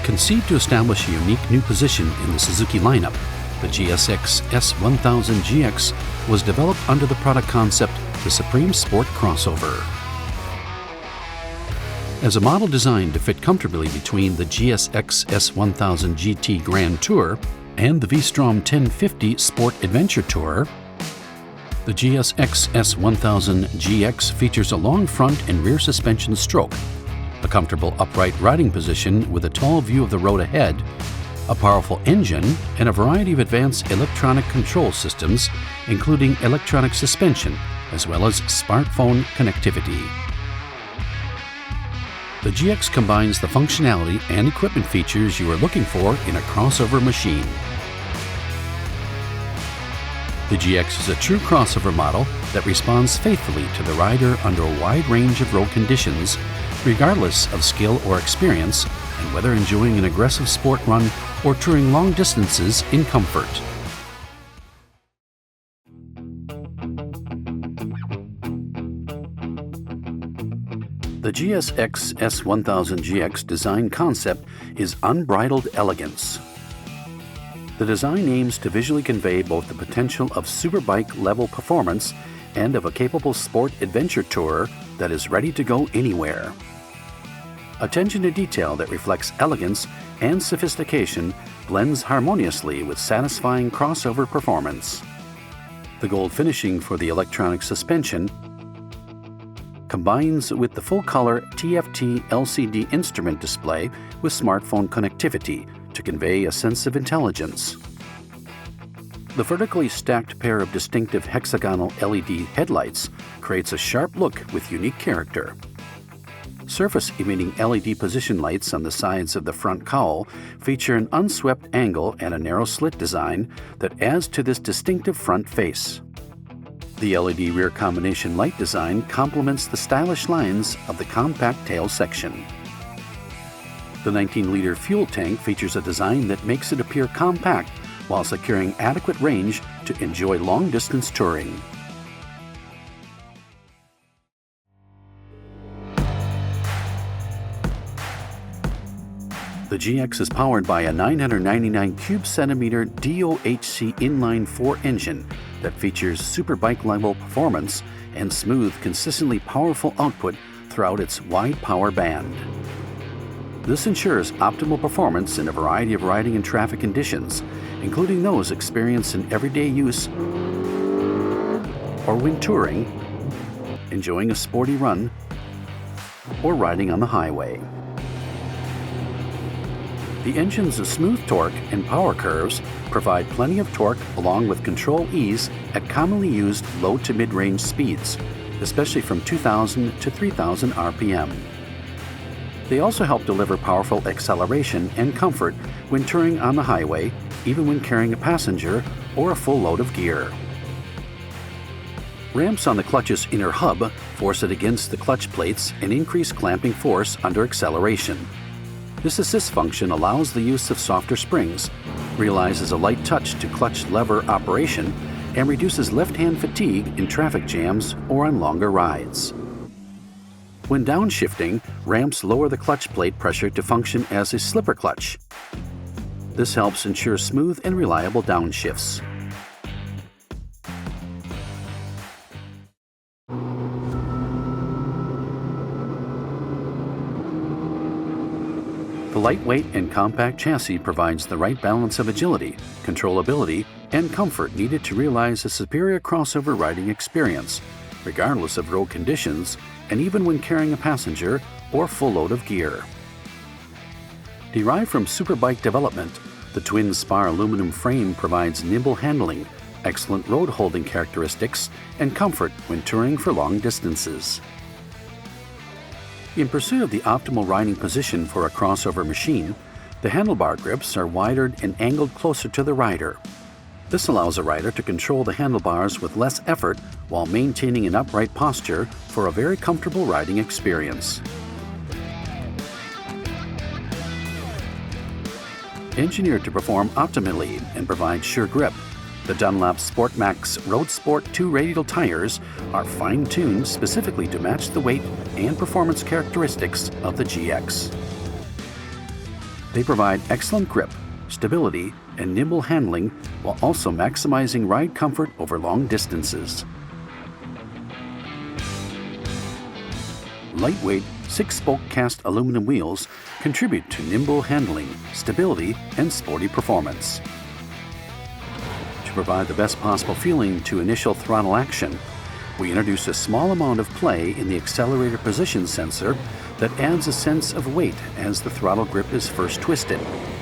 Conceived to establish a unique new position in the Suzuki lineup, the GSX-S1000GX was developed under the product concept the Supreme Sport Crossover. As a model designed to fit comfortably between the GSX-S1000 GT Grand Tour and the V-Strom 1050 Sport Adventure Tour, the GSX-S1000GX features a long front and rear suspension stroke, a comfortable upright riding position with a tall view of the road ahead, a powerful engine, and a variety of advanced electronic control systems, including electronic suspension, as well as smartphone connectivity. The GX combines the functionality and equipment features you are looking for in a crossover machine. The GX is a true crossover model that responds faithfully to the rider under a wide range of road conditions, regardless of skill or experience, and whether enjoying an aggressive sport run or touring long distances in comfort. The GSX-S1000GX design concept is unbridled elegance. The design aims to visually convey both the potential of superbike-level performance and of a capable sport adventure tourer that is ready to go anywhere. Attention to detail that reflects elegance and sophistication blends harmoniously with satisfying crossover performance. The gold finishing for the electronic suspension combines with the full-color TFT LCD instrument display with smartphone connectivity to convey a sense of intelligence. The vertically stacked pair of distinctive hexagonal LED headlights creates a sharp look with unique character. Surface-emitting LED position lights on the sides of the front cowl feature an unswept angle and a narrow slit design that adds to this distinctive front face. The LED rear combination light design complements the stylish lines of the compact tail section. The 19-liter fuel tank features a design that makes it appear compact while securing adequate range to enjoy long-distance touring. The GX is powered by a 999 cube centimeter DOHC inline-4 engine that features superbike-level performance and smooth, consistently powerful output throughout its wide power band. This ensures optimal performance in a variety of riding and traffic conditions, including those experienced in everyday use or when touring, enjoying a sporty run, or riding on the highway. The engine's smooth torque and power curves provide plenty of torque along with control ease at commonly used low to mid-range speeds, especially from 2,000 to 3,000 RPM. They also help deliver powerful acceleration and comfort when touring on the highway, even when carrying a passenger or a full load of gear. Ramps on the clutch's inner hub force it against the clutch plates and increase clamping force under acceleration. This assist function allows the use of softer springs, realizes a light touch to clutch lever operation, and reduces left-hand fatigue in traffic jams or on longer rides. When downshifting, ramps lower the clutch plate pressure to function as a slipper clutch. This helps ensure smooth and reliable downshifts. The lightweight and compact chassis provides the right balance of agility, controllability, and comfort needed to realize a superior crossover riding experience, regardless of road conditions and even when carrying a passenger or full load of gear. Derived from superbike development, the twin spar aluminum frame provides nimble handling, excellent road holding characteristics, and comfort when touring for long distances. In pursuit of the optimal riding position for a crossover machine, the handlebar grips are wider and angled closer to the rider. This allows a rider to control the handlebars with less effort while maintaining an upright posture for a very comfortable riding experience. Engineered to perform optimally and provide sure grip, the Dunlop SportMax Road Sport 2 radial tires are fine-tuned specifically to match the weight and performance characteristics of the GX. They provide excellent grip, stability, and nimble handling while also maximizing ride comfort over long distances. Lightweight, 6-spoke cast aluminum wheels contribute to nimble handling, stability, and sporty performance. To provide the best possible feeling to initial throttle action, we introduce a small amount of play in the accelerator position sensor that adds a sense of weight as the throttle grip is first twisted,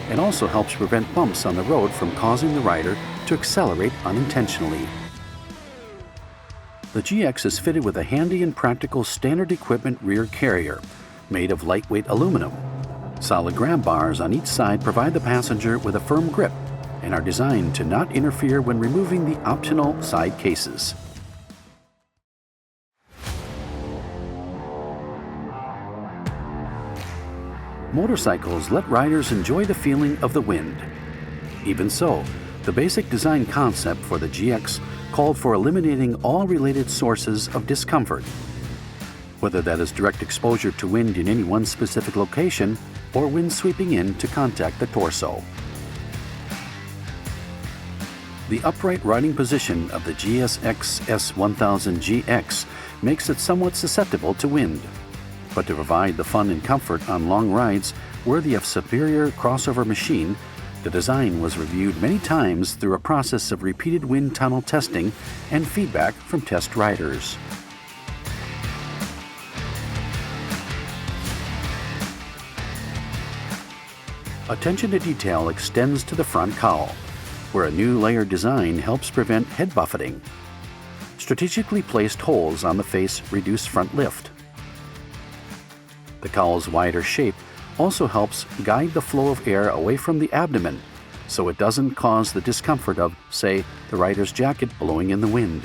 and also helps prevent bumps on the road from causing the rider to accelerate unintentionally. The GX is fitted with a handy and practical standard equipment rear carrier made of lightweight aluminum. Solid grab bars on each side provide the passenger with a firm grip and are designed to not interfere when removing the optional side cases. Motorcycles let riders enjoy the feeling of the wind. Even so, the basic design concept for the GX called for eliminating all related sources of discomfort, whether that is direct exposure to wind in any one specific location or wind sweeping in to contact the torso. The upright riding position of the GSX-S1000GX makes it somewhat susceptible to wind. But to provide the fun and comfort on long rides worthy of superior crossover machine, the design was reviewed many times through a process of repeated wind tunnel testing and feedback from test riders. Attention to detail extends to the front cowl, where a new layered design helps prevent head buffeting. Strategically placed holes on the face reduce front lift. The cowl's wider shape also helps guide the flow of air away from the abdomen, so it doesn't cause the discomfort of, say, the rider's jacket blowing in the wind.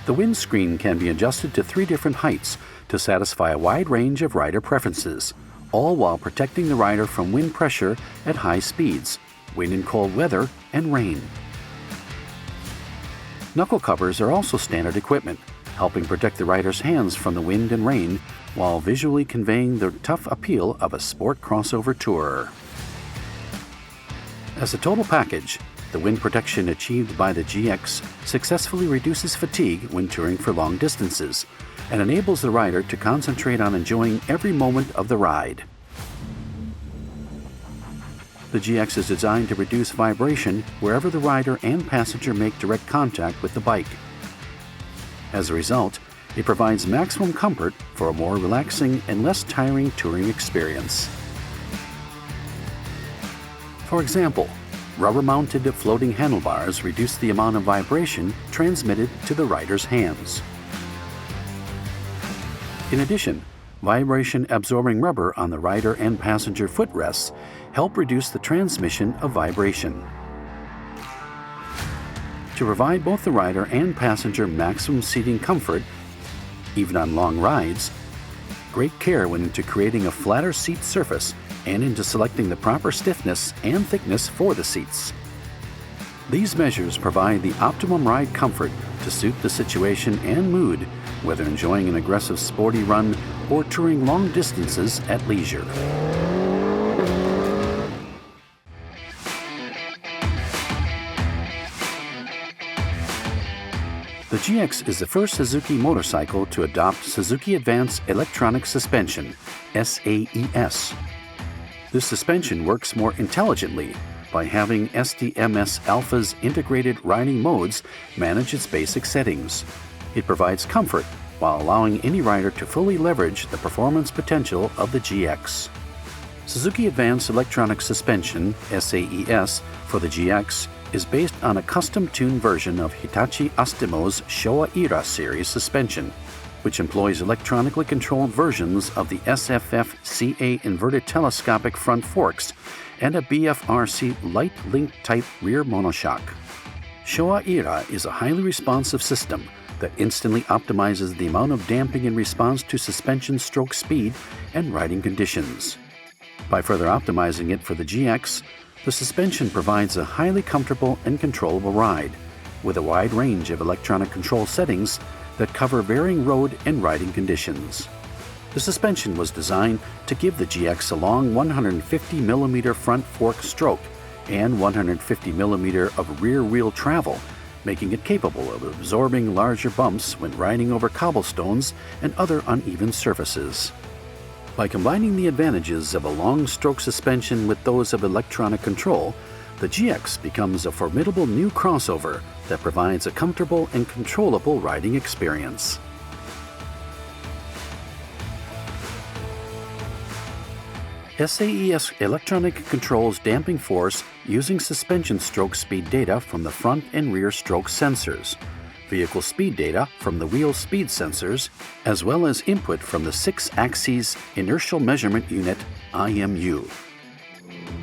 The windscreen can be adjusted to 3 different heights to satisfy a wide range of rider preferences, all while protecting the rider from wind pressure at high speeds, wind in cold weather, and rain. Knuckle covers are also standard equipment, helping protect the rider's hands from the wind and rain while visually conveying the tough appeal of a sport crossover tourer. As a total package, the wind protection achieved by the GX successfully reduces fatigue when touring for long distances and enables the rider to concentrate on enjoying every moment of the ride. The GX is designed to reduce vibration wherever the rider and passenger make direct contact with the bike. As a result, it provides maximum comfort for a more relaxing and less tiring touring experience. For example, rubber-mounted floating handlebars reduce the amount of vibration transmitted to the rider's hands. In addition, vibration-absorbing rubber on the rider and passenger footrests help reduce the transmission of vibration. To provide both the rider and passenger maximum seating comfort, even on long rides, great care went into creating a flatter seat surface and into selecting the proper stiffness and thickness for the seats. These measures provide the optimum ride comfort to suit the situation and mood, whether enjoying an aggressive sporty run or touring long distances at leisure. The GX is the first Suzuki motorcycle to adopt Suzuki Advanced Electronic Suspension, SAES. This suspension works more intelligently by having STMS Alpha's integrated riding modes manage its basic settings. It provides comfort while allowing any rider to fully leverage the performance potential of the GX. Suzuki Advanced Electronic Suspension, SAES, for the GX is based on a custom-tuned version of Hitachi Astimo's Showa-Ira series suspension, which employs electronically controlled versions of the SFF-CA inverted telescopic front forks and a BFRC light link type rear monoshock. Showa-Ira is a highly responsive system that instantly optimizes the amount of damping in response to suspension stroke speed and riding conditions. By further optimizing it for the GX, the suspension provides a highly comfortable and controllable ride, with a wide range of electronic control settings that cover varying road and riding conditions. The suspension was designed to give the GX a long 150mm front fork stroke and 150mm of rear wheel travel, making it capable of absorbing larger bumps when riding over cobblestones and other uneven surfaces. By combining the advantages of a long stroke suspension with those of electronic control, the GX becomes a formidable new crossover that provides a comfortable and controllable riding experience. SAES Electronic controls damping force using suspension stroke speed data from the front and rear stroke sensors, vehicle speed data from the wheel speed sensors, as well as input from the 6-axis inertial measurement unit IMU.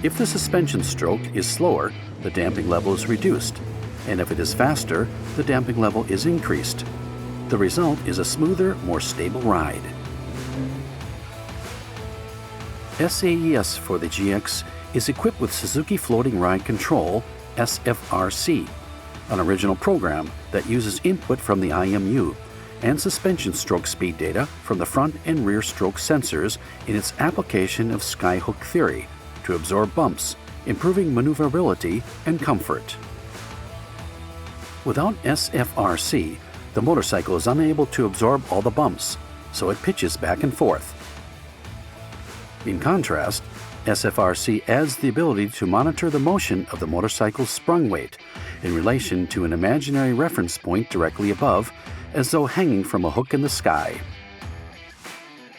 If the suspension stroke is slower, the damping level is reduced, and if it is faster, the damping level is increased. The result is a smoother, more stable ride. SAES for the GX is equipped with Suzuki Floating Ride Control, SFRC, an original program that uses input from the IMU and suspension stroke speed data from the front and rear stroke sensors in its application of skyhook theory to absorb bumps, improving maneuverability and comfort. Without SFRC, the motorcycle is unable to absorb all the bumps, so it pitches back and forth. In contrast, SFRC adds the ability to monitor the motion of the motorcycle's sprung weight in relation to an imaginary reference point directly above, as though hanging from a hook in the sky.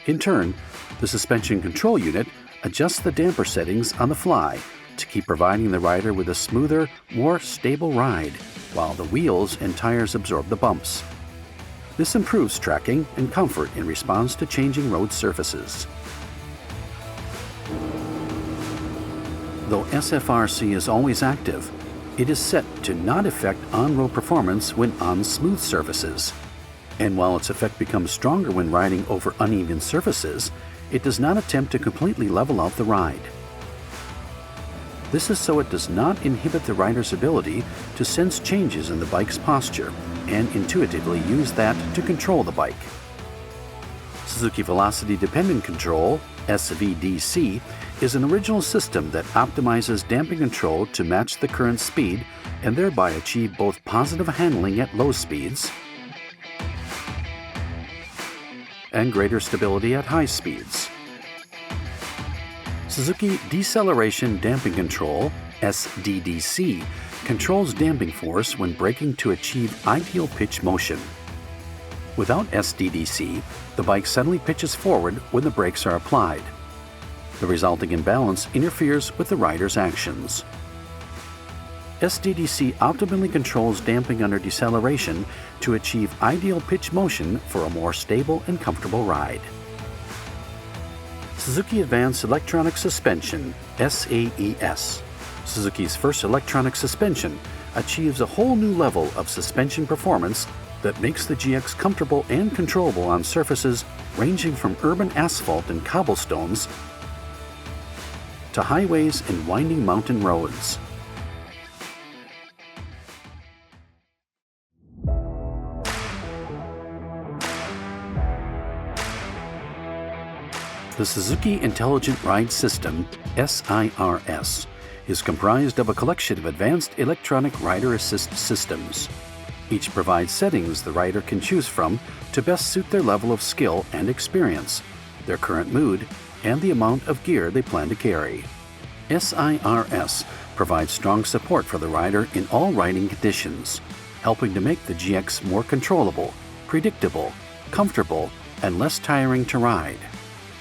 In turn, the suspension control unit adjusts the damper settings on the fly to keep providing the rider with a smoother, more stable ride, while the wheels and tires absorb the bumps. This improves tracking and comfort in response to changing road surfaces. Though SFRC is always active, it is set to not affect on-road performance when on smooth surfaces. And while its effect becomes stronger when riding over uneven surfaces, it does not attempt to completely level out the ride. This is so it does not inhibit the rider's ability to sense changes in the bike's posture and intuitively use that to control the bike. Suzuki Velocity Dependent Control, SVDC, is an original system that optimizes damping control to match the current speed and thereby achieve both positive handling at low speeds and greater stability at high speeds. Suzuki Deceleration Damping Control, SDDC, controls damping force when braking to achieve ideal pitch motion. Without SDDC, the bike suddenly pitches forward when the brakes are applied. The resulting imbalance interferes with the rider's actions. SDDC optimally controls damping under deceleration to achieve ideal pitch motion for a more stable and comfortable ride. Suzuki Advanced Electronic Suspension, SAES. Suzuki's first electronic suspension achieves a whole new level of suspension performance that makes the GX comfortable and controllable on surfaces ranging from urban asphalt and cobblestones to highways and winding mountain roads. The Suzuki Intelligent Ride System, SIRS, is comprised of a collection of advanced electronic rider assist systems. Each provides settings the rider can choose from to best suit their level of skill and experience, their current mood, and the amount of gear they plan to carry. SIRS provides strong support for the rider in all riding conditions, helping to make the GX more controllable, predictable, comfortable, and less tiring to ride.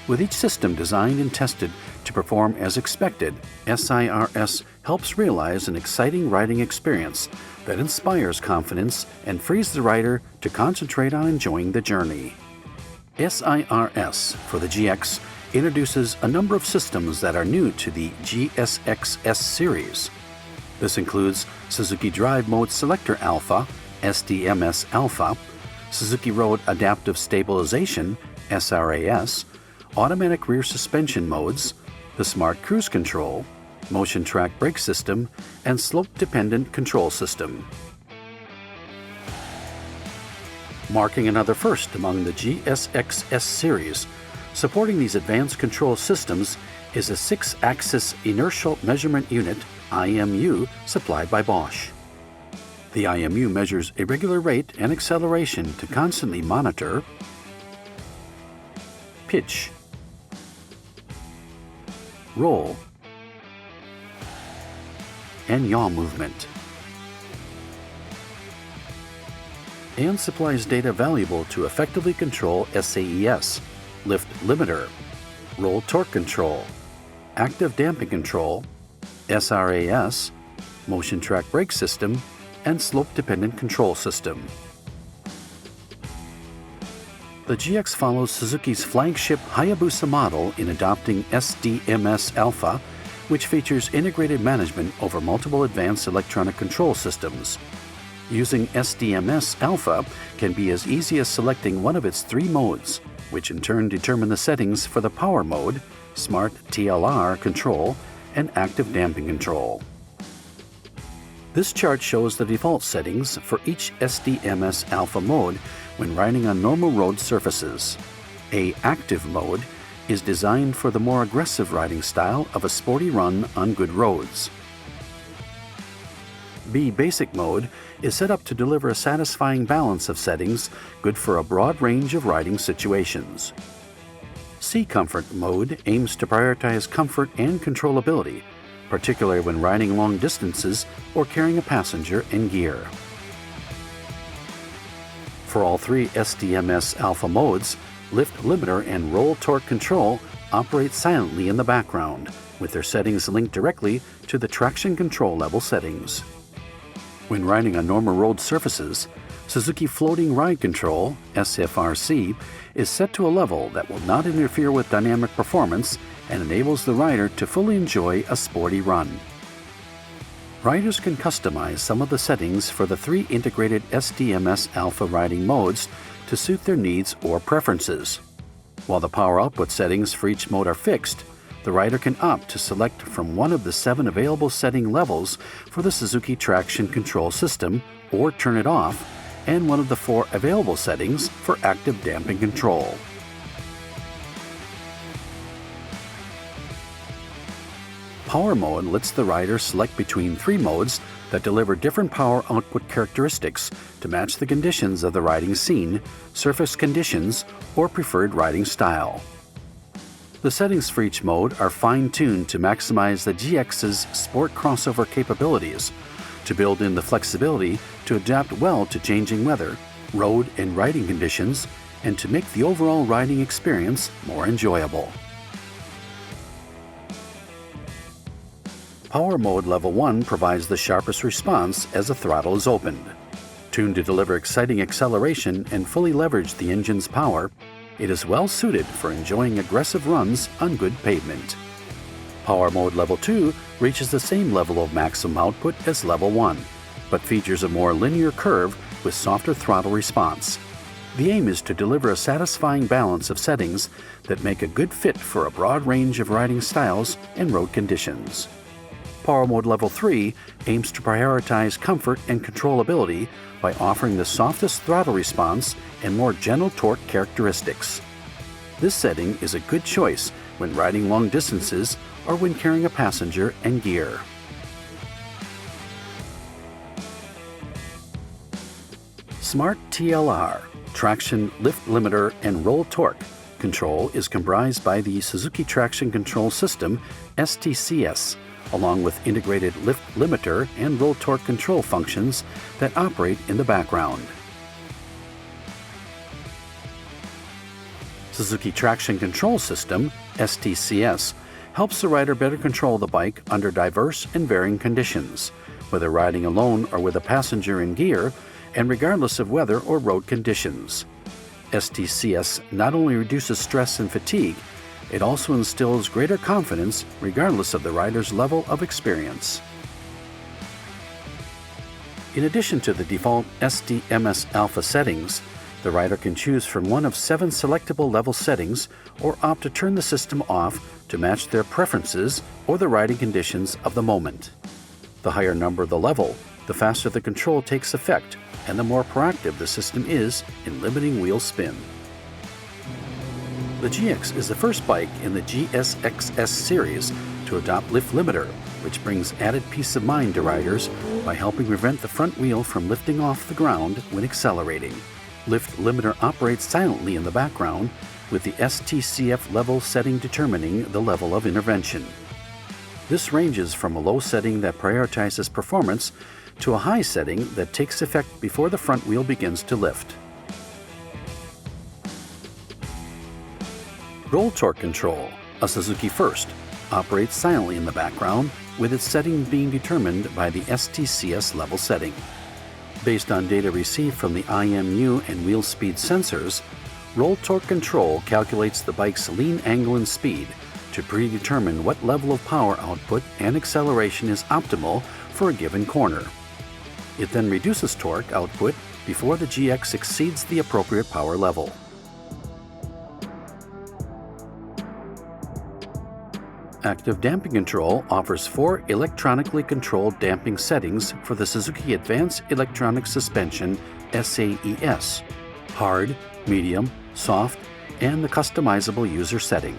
With each system designed and tested to perform as expected, SIRS helps realize an exciting riding experience that inspires confidence and frees the rider to concentrate on enjoying the journey. SIRS for the GX introduces a number of systems that are new to the GSX-S series. This includes Suzuki Drive Mode Selector Alpha, SDMS Alpha, Suzuki Road Adaptive Stabilization, SRAS, automatic rear suspension modes, the Smart Cruise Control, Motion Track Brake System, and Slope-Dependent Control System. Marking another first among the GSX-S series, Supporting these advanced control systems is a 6-axis inertial measurement unit, IMU, supplied by Bosch. The IMU measures irregular rate and acceleration to constantly monitor pitch, roll, and yaw movement, and supplies data valuable to effectively control SAES, lift limiter, roll torque control, active damping control, SRAS, motion track brake system, and slope-dependent control system. The GX follows Suzuki's flagship Hayabusa model in adopting SDMS Alpha, which features integrated management over multiple advanced electronic control systems. Using SDMS Alpha can be as easy as selecting one of its 3 modes, which in turn determine the settings for the power mode, smart TLR control, and active damping control. This chart shows the default settings for each SDMS Alpha mode when riding on normal road surfaces. A active mode is designed for the more aggressive riding style of a sporty run on good roads. B basic mode is set up to deliver a satisfying balance of settings good for a broad range of riding situations. C comfort mode aims to prioritize comfort and controllability, particularly when riding long distances or carrying a passenger and gear. For all 3 SDMS Alpha modes, lift limiter and roll torque control operate silently in the background, with their settings linked directly to the traction control level settings. When riding on normal road surfaces, Suzuki Floating Ride Control, SFRC, is set to a level that will not interfere with dynamic performance and enables the rider to fully enjoy a sporty run. Riders can customize some of the settings for the 3 integrated SDMS Alpha riding modes to suit their needs or preferences. While the power output settings for each mode are fixed, the rider can opt to select from one of the 7 available setting levels for the Suzuki traction control system or turn it off, and one of the 4 available settings for active damping control. Power mode lets the rider select between 3 modes that deliver different power output characteristics to match the conditions of the riding scene, surface conditions, or preferred riding style. The settings for each mode are fine-tuned to maximize the GX's sport crossover capabilities, to build in the flexibility to adapt well to changing weather, road and riding conditions, and to make the overall riding experience more enjoyable. Power Mode Level 1 provides the sharpest response as the throttle is opened. Tuned to deliver exciting acceleration and fully leverage the engine's power, it is well suited for enjoying aggressive runs on good pavement. Power Mode Level 2 reaches the same level of maximum output as Level 1, but features a more linear curve with softer throttle response. The aim is to deliver a satisfying balance of settings that make a good fit for a broad range of riding styles and road conditions. Power Mode Level 3 aims to prioritize comfort and controllability by offering the softest throttle response and more gentle torque characteristics. This setting is a good choice when riding long distances or when carrying a passenger and gear. Smart TLR, traction lift limiter and roll torque control is comprised by the Suzuki Traction Control System, STCS, along with integrated lift limiter and roll torque control functions that operate in the background. Suzuki Traction Control System, STCS, helps the rider better control the bike under diverse and varying conditions, whether riding alone or with a passenger in gear, and regardless of weather or road conditions. STCS not only reduces stress and fatigue, it also instills greater confidence regardless of the rider's level of experience. In addition to the default SDMS Alpha settings, the rider can choose from one of 7 selectable level settings or opt to turn the system off to match their preferences or the riding conditions of the moment. The higher number the level, the faster the control takes effect and the more proactive the system is in limiting wheel spin. The GX is the first bike in the GSX-S series to adopt lift limiter, which brings added peace of mind to riders by helping prevent the front wheel from lifting off the ground when accelerating. Lift limiter operates silently in the background, with the STCF level setting determining the level of intervention. This ranges from a low setting that prioritizes performance to a high setting that takes effect before the front wheel begins to lift. Roll torque control, a Suzuki first, operates silently in the background, with its setting being determined by the STCS level setting. Based on data received from the IMU and wheel speed sensors, roll torque control calculates the bike's lean angle and speed to predetermine what level of power output and acceleration is optimal for a given corner. It then reduces torque output before the GX exceeds the appropriate power level. Active damping control offers 4 electronically controlled damping settings for the Suzuki Advanced Electronic Suspension SAES: hard, medium, soft, and the customizable user setting.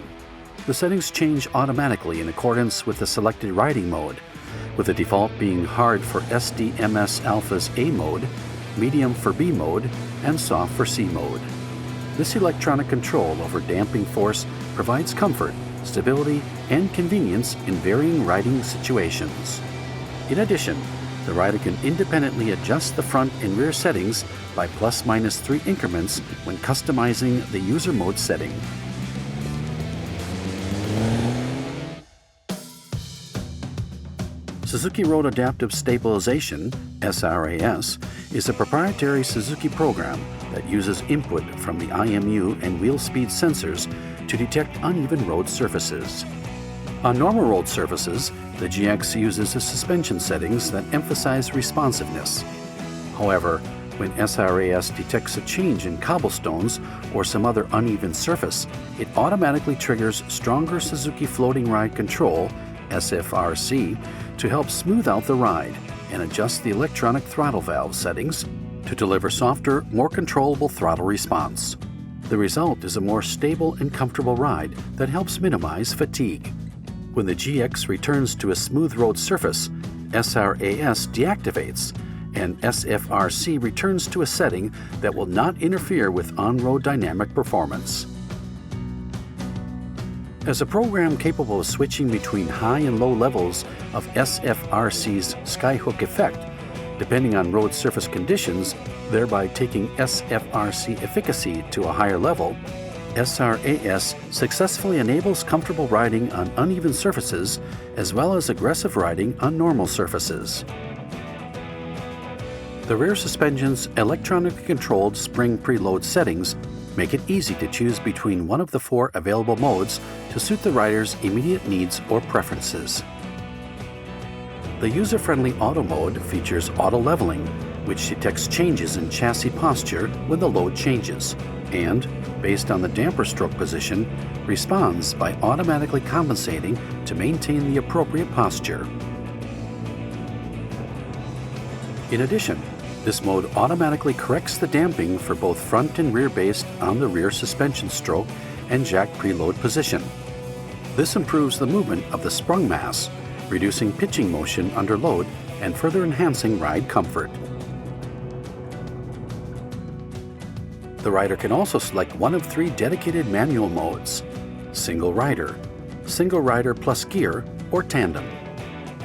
The settings change automatically in accordance with the selected riding mode, with the default being hard for SDMS Alpha's A mode, medium for B mode, and soft for C mode. This electronic control over damping force provides comfort, stability, and convenience in varying riding situations. In addition, the rider can independently adjust the front and rear settings by ±3 increments when customizing the user mode setting. Suzuki Road Adaptive Stabilization, SRAS, is a proprietary Suzuki program that uses input from the IMU and wheel speed sensors to detect uneven road surfaces. On normal road surfaces, the GX uses the suspension settings that emphasize responsiveness. However, when SRAS detects a change in cobblestones or some other uneven surface, it automatically triggers stronger Suzuki Floating Ride Control, SFRC, to help smooth out the ride and adjust the electronic throttle valve settings to deliver softer, more controllable throttle response. The result is a more stable and comfortable ride that helps minimize fatigue. When the GX returns to a smooth road surface, SRAS deactivates, and SFRC returns to a setting that will not interfere with on-road dynamic performance. As a program capable of switching between high and low levels of SFRC's skyhook effect, depending on road surface conditions, thereby taking SFRC efficacy to a higher level, SRAS successfully enables comfortable riding on uneven surfaces as well as aggressive riding on normal surfaces. The rear suspension's electronically controlled spring preload settings make it easy to choose between one of the 4 available modes to suit the rider's immediate needs or preferences. The user-friendly Auto mode features auto leveling, which detects changes in chassis posture when the load changes, and, based on the damper stroke position, responds by automatically compensating to maintain the appropriate posture. In addition, this mode automatically corrects the damping for both front and rear based on the rear suspension stroke and jack preload position. This improves the movement of the sprung mass, reducing pitching motion under load and further enhancing ride comfort. The rider can also select one of 3 dedicated manual modes: single rider plus gear, or tandem.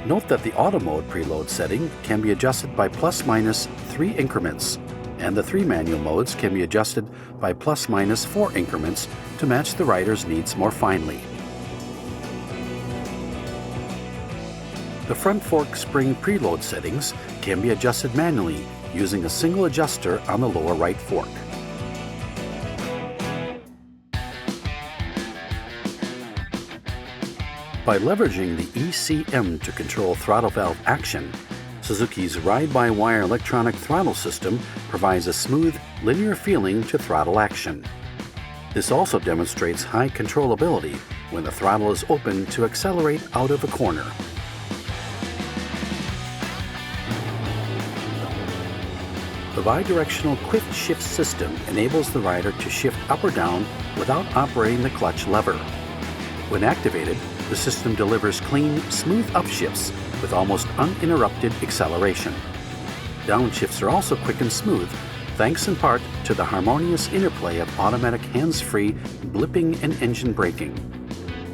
Note that the Auto mode preload setting can be adjusted by ±3 increments, and the 3 manual modes can be adjusted by ±4 increments to match the rider's needs more finely. The front fork spring preload settings can be adjusted manually using a single adjuster on the lower right fork. By leveraging the ECM to control throttle valve action, Suzuki's ride-by-wire electronic throttle system provides a smooth, linear feeling to throttle action. This also demonstrates high controllability when the throttle is open to accelerate out of a corner. The bidirectional quick shift system enables the rider to shift up or down without operating the clutch lever. When activated, the system delivers clean, smooth upshifts with almost uninterrupted acceleration. Downshifts are also quick and smooth, thanks in part to the harmonious interplay of automatic hands-free blipping and engine braking.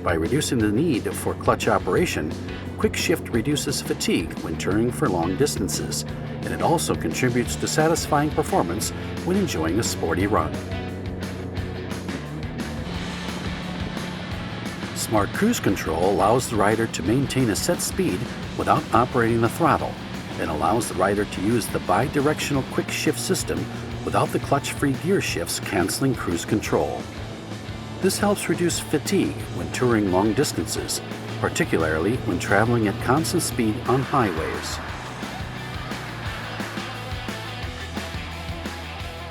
By reducing the need for clutch operation, quick shift reduces fatigue when touring for long distances, and it also contributes to satisfying performance when enjoying a sporty run. Smart Cruise Control allows the rider to maintain a set speed without operating the throttle, and allows the rider to use the bidirectional quick shift system without the clutch-free gear shifts canceling cruise control. This helps reduce fatigue when touring long distances, particularly when traveling at constant speed on highways.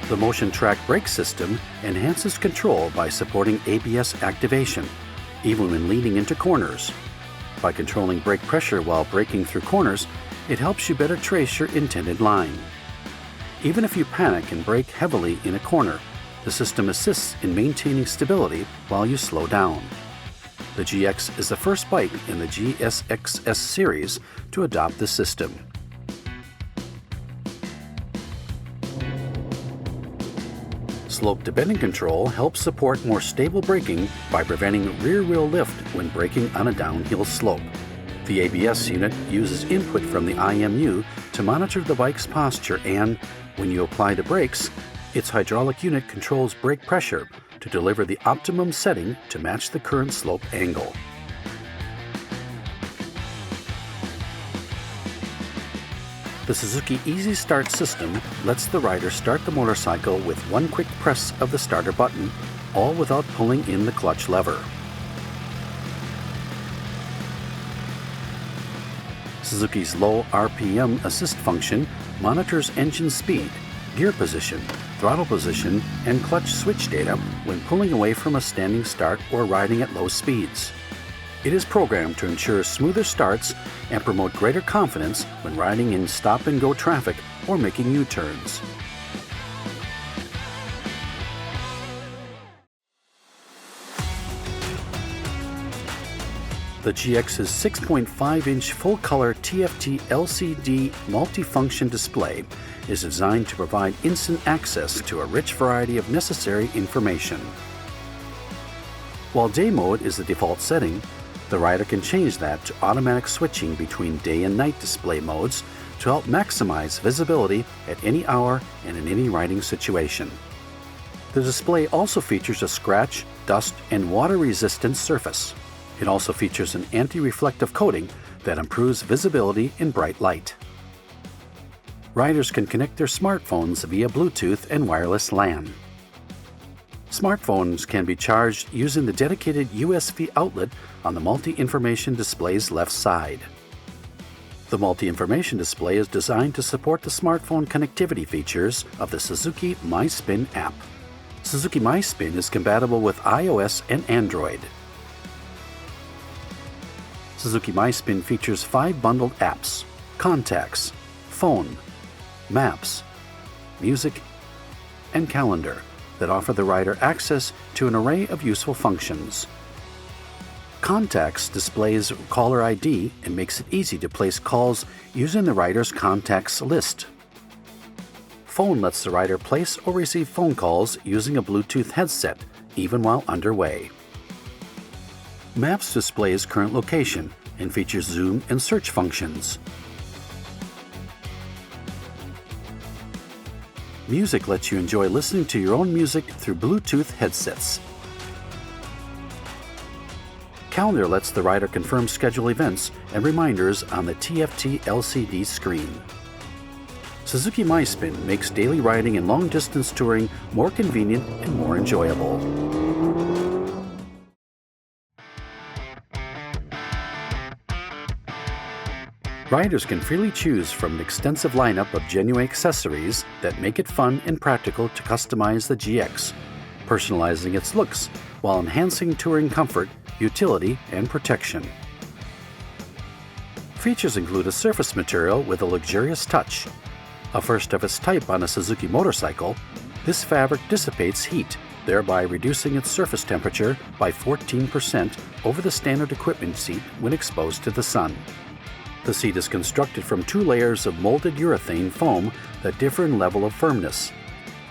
The Motion Track brake system enhances control by supporting ABS activation, even when leaning into corners. By controlling brake pressure while braking through corners, it helps you better trace your intended line. Even if you panic and brake heavily in a corner, the system assists in maintaining stability while you slow down. The GX is the first bike in the GSX-S series to adopt this system. Slope dependent control helps support more stable braking by preventing rear wheel lift when braking on a downhill slope. The ABS unit uses input from the IMU to monitor the bike's posture, and when you apply the brakes, its hydraulic unit controls brake pressure to deliver the optimum setting to match the current slope angle. The Suzuki Easy Start system lets the rider start the motorcycle with one quick press of the starter button, all without pulling in the clutch lever. Suzuki's low RPM assist function monitors engine speed, gear position, throttle position, and clutch switch data when pulling away from a standing start or riding at low speeds. It is programmed to ensure smoother starts and promote greater confidence when riding in stop-and-go traffic or making U-turns. The GX's 6.5-inch full-color TFT LCD multifunction display is designed to provide instant access to a rich variety of necessary information. While day mode is the default setting, the rider can change that to automatic switching between day and night display modes to help maximize visibility at any hour and in any riding situation. The display also features a scratch, dust, and water-resistant surface. It also features an anti-reflective coating that improves visibility in bright light. Riders can connect their smartphones via Bluetooth and wireless LAN. Smartphones can be charged using the dedicated USB outlet on the multi-information display's left side. The multi-information display is designed to support the smartphone connectivity features of the Suzuki MySpin app. Suzuki MySpin is compatible with iOS and Android. Suzuki MySpin features 5 bundled apps: Contacts, Phone, Maps, Music, and Calendar that offer the rider access to an array of useful functions. Contacts displays caller ID and makes it easy to place calls using the rider's contacts list. Phone lets the rider place or receive phone calls using a Bluetooth headset, even while underway. Maps displays current location and features zoom and search functions. Music lets you enjoy listening to your own music through Bluetooth headsets. Calendar lets the rider confirm schedule events and reminders on the TFT LCD screen. Suzuki MySpin makes daily riding and long-distance touring more convenient and more enjoyable. Riders can freely choose from an extensive lineup of genuine accessories that make it fun and practical to customize the GX, personalizing its looks while enhancing touring comfort, utility, and protection. Features include a surface material with a luxurious touch, A first of its type on a Suzuki motorcycle, this fabric dissipates heat, thereby reducing its surface temperature by 14% over the standard equipment seat when exposed to the sun. The seat is constructed from 2 layers of molded urethane foam that differ in level of firmness.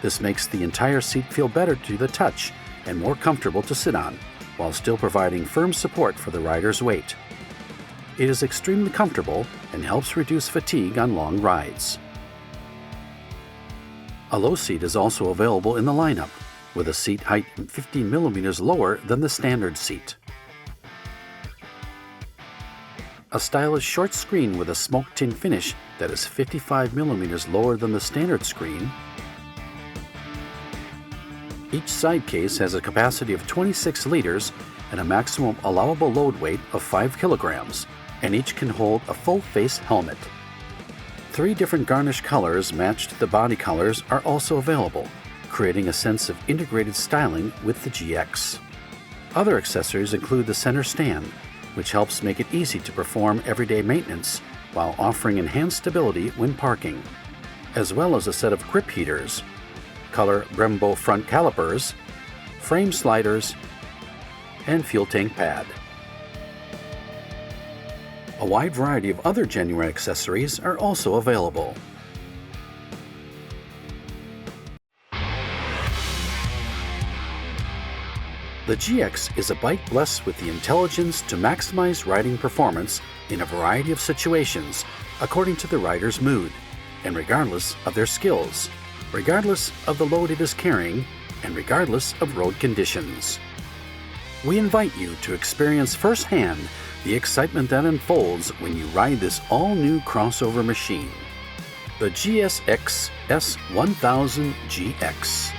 This makes the entire seat feel better to the touch and more comfortable to sit on, while still providing firm support for the rider's weight. It is extremely comfortable and helps reduce fatigue on long rides. A low seat is also available in the lineup, with a seat height 15 millimeters lower than the standard seat. A stylish short screen with a smoke tint finish that is 55 millimeters lower than the standard screen. Each side case has a capacity of 26 liters and a maximum allowable load weight of 5 kilograms, and each can hold a full-face helmet. 3 different garnish colors matched to the body colors are also available, creating a sense of integrated styling with the GX. Other accessories include the center stand, which helps make it easy to perform everyday maintenance while offering enhanced stability when parking, as well as a set of grip heaters, color Brembo front calipers, frame sliders, and fuel tank pad. A wide variety of other genuine accessories are also available. The GX is a bike blessed with the intelligence to maximize riding performance in a variety of situations according to the rider's mood, and regardless of their skills, regardless of the load it is carrying, and regardless of road conditions. We invite you to experience firsthand the excitement that unfolds when you ride this all-new crossover machine, the GSX-S1000GX.